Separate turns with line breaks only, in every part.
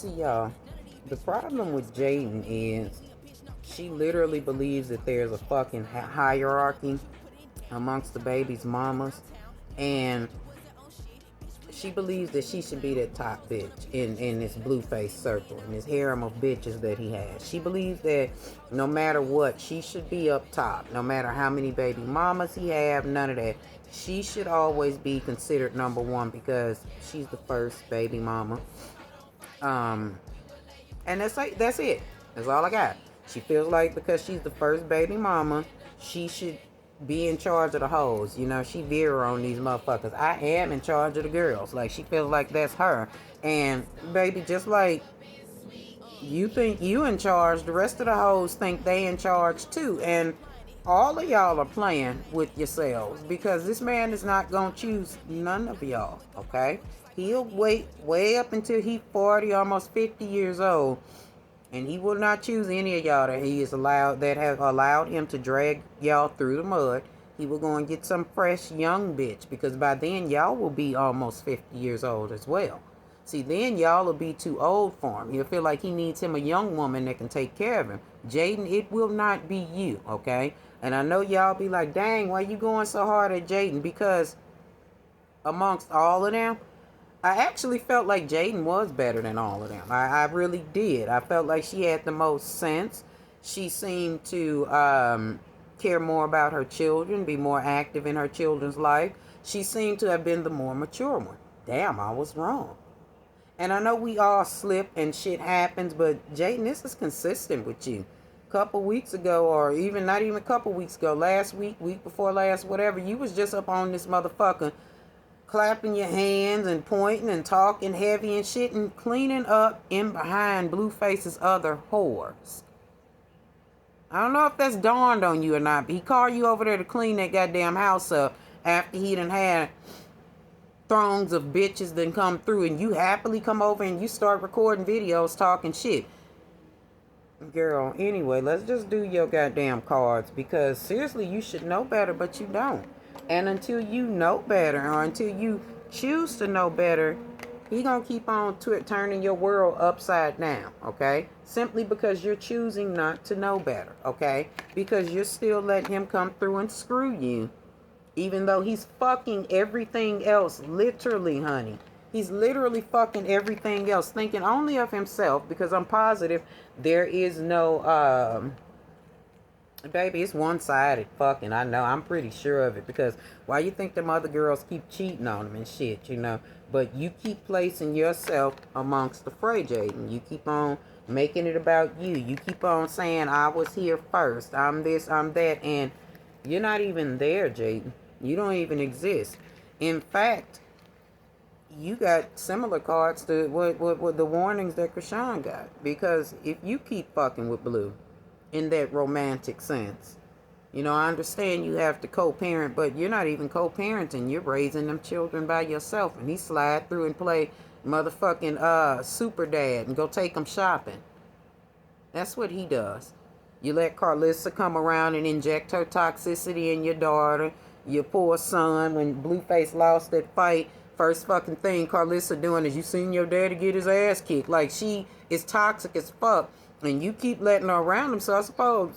See, y'all, the problem with Jaidyn is she literally believes that there's a fucking hierarchy amongst the baby's mamas, and she believes that she should be that top bitch in this Blueface circle, in this harem of bitches that he has. She believes that no matter what, she should be up top. No matter how many baby mamas he have, none of that. She should always be considered number one because she's the first baby mama. Um, and that's it. That's all I got. She feels like because she's the first baby mama, she should be in charge of the hoes. You know, she veer on these motherfuckers. I am in charge of the girls. Like, she feels like that's her. And baby, just like you think you in charge, the rest of the hoes think they in charge too. And all of y'all are playing with yourselves because this man is not gonna choose none of y'all. Okay, he'll wait way up until he's 40, almost 50 years old, and he will not choose any of y'all that he is allowed, that have allowed him to drag y'all through the mud. He will go and get some fresh young bitch, because by then y'all will be almost 50 years old as well. See, then y'all will be too old for him. He'll feel like he needs him a young woman that can take care of him. Jaidyn, it will not be you, okay? And I know y'all be like, dang, why you going so hard at Jaidyn? Because amongst all of them, I actually felt like Jaidyn was better than all of them. I really did. I felt like she had the most sense. She seemed to care more about her children, be more active in her children's life. She seemed to have been the more mature one. Damn, I was wrong. And I know we all slip and shit happens, but Jaidyn, this is consistent with you. Couple weeks ago, or even not even a couple weeks ago, last week, week before last, whatever, you was just up on this motherfucker, clapping your hands and pointing and talking heavy and shit and cleaning up in behind Blueface's other whores. I don't know if that's dawned on you or not, but he called you over there to clean that goddamn house up after he done had throngs of bitches then come through, and you happily come over and you start recording videos talking shit. Girl, anyway, let's just do your goddamn cards, because seriously, you should know better, but you don't. And until you know better, or until you choose to know better, he gonna keep on turning your world upside down, okay? Simply because you're choosing not to know better, okay? Because you're still letting him come through and screw you, even though he's fucking everything else, literally, honey. He's literally fucking everything else, thinking only of himself, because I'm positive there is no, baby, it's one-sided fucking. I know, I'm pretty sure of it, because why you think them other girls keep cheating on him and shit, you know? But you keep placing yourself amongst the fray, Jaidyn. You keep on making it about you. You keep on saying, I was here first, I'm this, I'm that, and you're not even there, Jaidyn. You don't even exist. In fact, you got similar cards to what the warnings that Krishan got. Because if you keep fucking with Blue in that romantic sense, you know, I understand you have to co-parent, but you're not even co-parenting. You're raising them children by yourself. And he slide through and play motherfucking super dad and go take them shopping. That's what he does. You let Carlissa come around and inject her toxicity in your daughter. Your poor son, when Blueface lost that fight, first fucking thing Carlissa doing is, you seen your daddy get his ass kicked. Like, she is toxic as fuck, and you keep letting her around him, so I suppose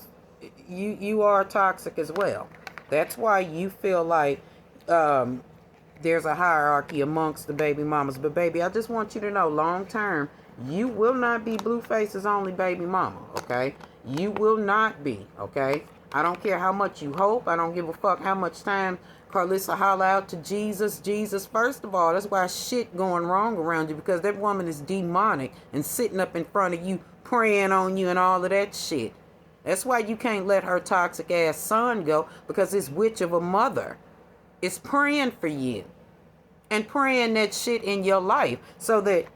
you are toxic as well. That's why you feel like there's a hierarchy amongst the baby mamas. But baby, I just want you to know, long term, you will not be Blueface's only baby mama, okay? You will not be, okay? I don't care how much you hope. I don't give a fuck how much time Carlissa holler out to Jesus. Jesus, first of all, that's why shit going wrong around you, because that woman is demonic and sitting up in front of you, praying on you and all of that shit. That's why you can't let her toxic ass son go, because this witch of a mother is praying for you and praying that shit in your life so that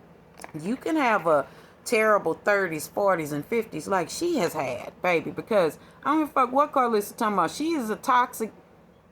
you can have a terrible 30s, 40s, and 50s like she has had, baby. Because I don't give a fuck what Carlissa talking about. She is a toxic,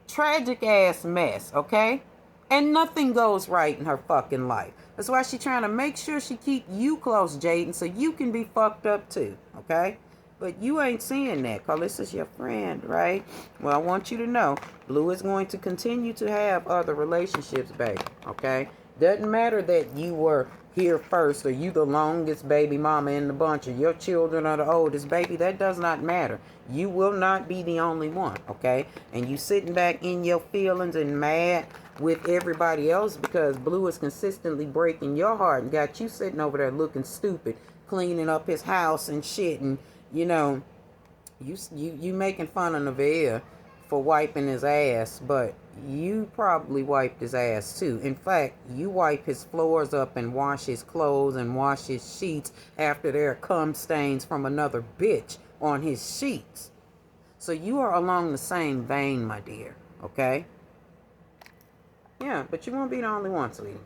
tragic ass mess, okay? And nothing goes right in her fucking life. That's why she's trying to make sure she keep you close, Jaidyn, so you can be fucked up too, okay? But you ain't seeing that. Carlissa's your friend, right? Well, I want you to know, Blue is going to continue to have other relationships, baby, okay? Doesn't matter that you were here first or you the longest baby mama in the bunch or your children are the oldest baby. That does not matter. You will not be the only one, okay? And you sitting back in your feelings and mad with everybody else because Blue is consistently breaking your heart and got you sitting over there looking stupid, cleaning up his house and shit, and you know, you making fun of Nevaeh for wiping his ass, but you probably wiped his ass too. In fact, you wipe his floors up and wash his clothes and wash his sheets after there are cum stains from another bitch on his sheets. So you are along the same vein, my dear, okay? Yeah, but you won't be the only one, sweetie.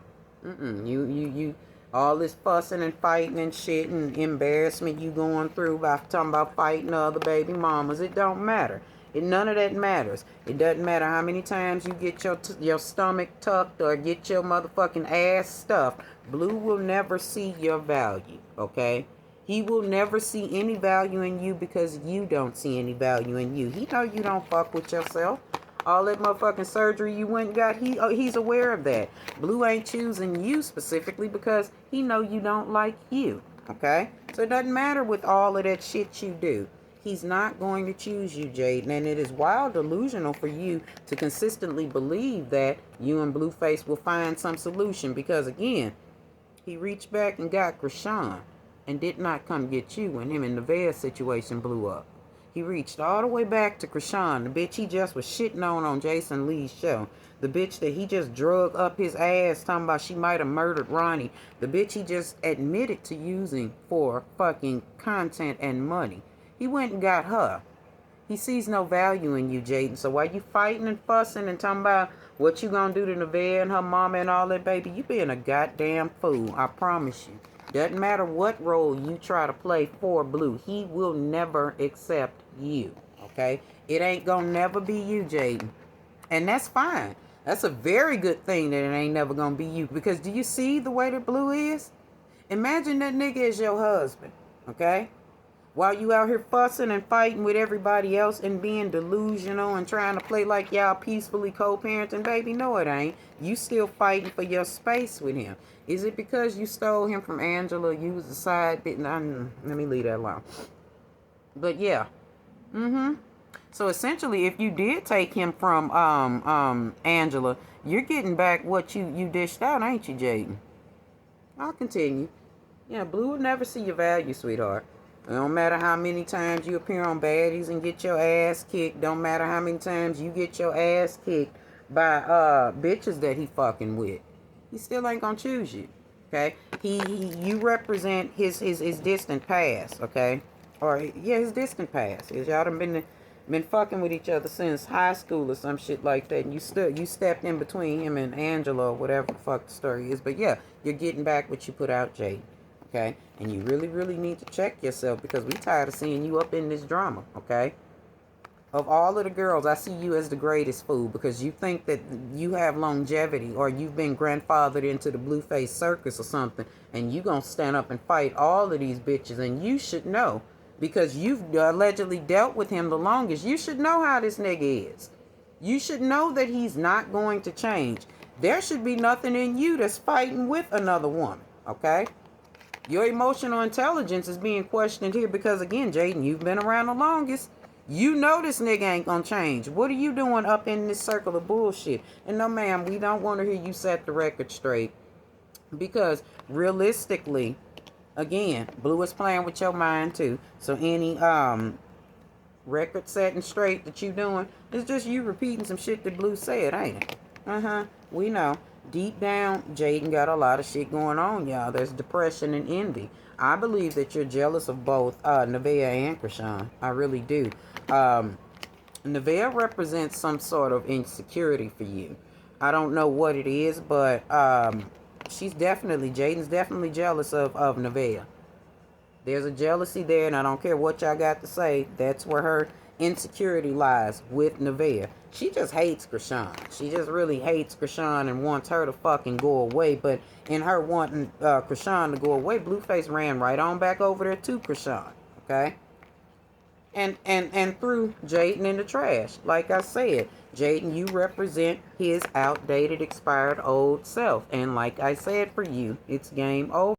You, all this fussing and fighting and shit and embarrassment you going through by talking about fighting other baby mamas, it don't matter. None of that matters. It doesn't matter how many times you get your stomach tucked or get your motherfucking ass stuffed. Blue will never see your value, okay? He will never see any value in you because you don't see any value in you. He know you don't fuck with yourself. All that motherfucking surgery you went and got, he's aware of that. Blue ain't choosing you specifically because he know you don't like you, okay? So it doesn't matter with all of that shit you do. He's not going to choose you, Jaidyn, and it is wild delusional for you to consistently believe that you and Blueface will find some solution because, again, he reached back and got Krishan and did not come get you when him and Nevaeh's situation blew up. He reached all the way back to Krishan, the bitch he just was shitting on Jason Lee's show. The bitch that he just drug up his ass talking about she might have murdered Ronnie. The bitch he just admitted to using for fucking content and money. He went and got her. He sees no value in you, Jaidyn. So while you fighting and fussing and talking about what you gonna do to Nevaeh and her mama and all that, baby, you being a goddamn fool. I promise you. Doesn't matter what role you try to play for Blue. He will never accept you, okay? It ain't gonna never be you, Jaidyn. And that's fine. That's a very good thing that it ain't never gonna be you. Because do you see the way that Blue is? Imagine that nigga is your husband, okay? While you out here fussing and fighting with everybody else and being delusional and trying to play like y'all peacefully co-parenting, baby, no it ain't. You still fighting for your space with him. Is it because you stole him from Angela? You was a side bit? Let me leave that alone. But yeah. So essentially, if you did take him from Angela, you're getting back what you dished out, ain't you, Jaidyn? I'll continue. Yeah, Blue will never see your value, sweetheart. It don't matter how many times you appear on Baddies and get your ass kicked. Don't matter how many times you get your ass kicked by bitches that he fucking with. He still ain't gonna choose you. Okay? You represent his distant past, okay? Or yeah, his distant past. Y'all done been fucking with each other since high school or some shit like that. And you stepped in between him and Angela or whatever the fuck the story is. But yeah, you're getting back what you put out, Jaidyn. Okay? And you really, really need to check yourself because we tired of seeing you up in this drama, okay? Of all of the girls, I see you as the greatest fool because you think that you have longevity or you've been grandfathered into the Blueface circus or something and you gonna stand up and fight all of these bitches and you should know because you've allegedly dealt with him the longest. You should know how this nigga is. You should know that he's not going to change. There should be nothing in you that's fighting with another woman, okay? Your emotional intelligence is being questioned here because, again, Jaidyn, you've been around the longest. You know this nigga ain't gonna change. What are you doing up in this circle of bullshit? And no, ma'am, we don't want to hear you set the record straight. Because, realistically, again, Blue is playing with your mind, too. So any record setting straight that you doing, it's just you repeating some shit that Blue said, ain't it? We know. Deep down, Jaidyn got a lot of shit going on, y'all. There's depression and envy. I believe that you're jealous of both Nevaeh and Krishan. I really do. Nevaeh represents some sort of insecurity for you. I don't know what it is, but Jaidyn's definitely jealous of Nevaeh. There's a jealousy there, and I don't care what y'all got to say. That's where her insecurity lies with Nevaeh. She just hates Krishan. She just really hates Krishan and wants her to fucking go away. But in her wanting Krishan to go away, Blueface ran right on back over there to Krishan. Okay? and threw Jaidyn in the trash. Like I said, Jaidyn, you represent his outdated, expired, old self. And like I said, for you, it's game over.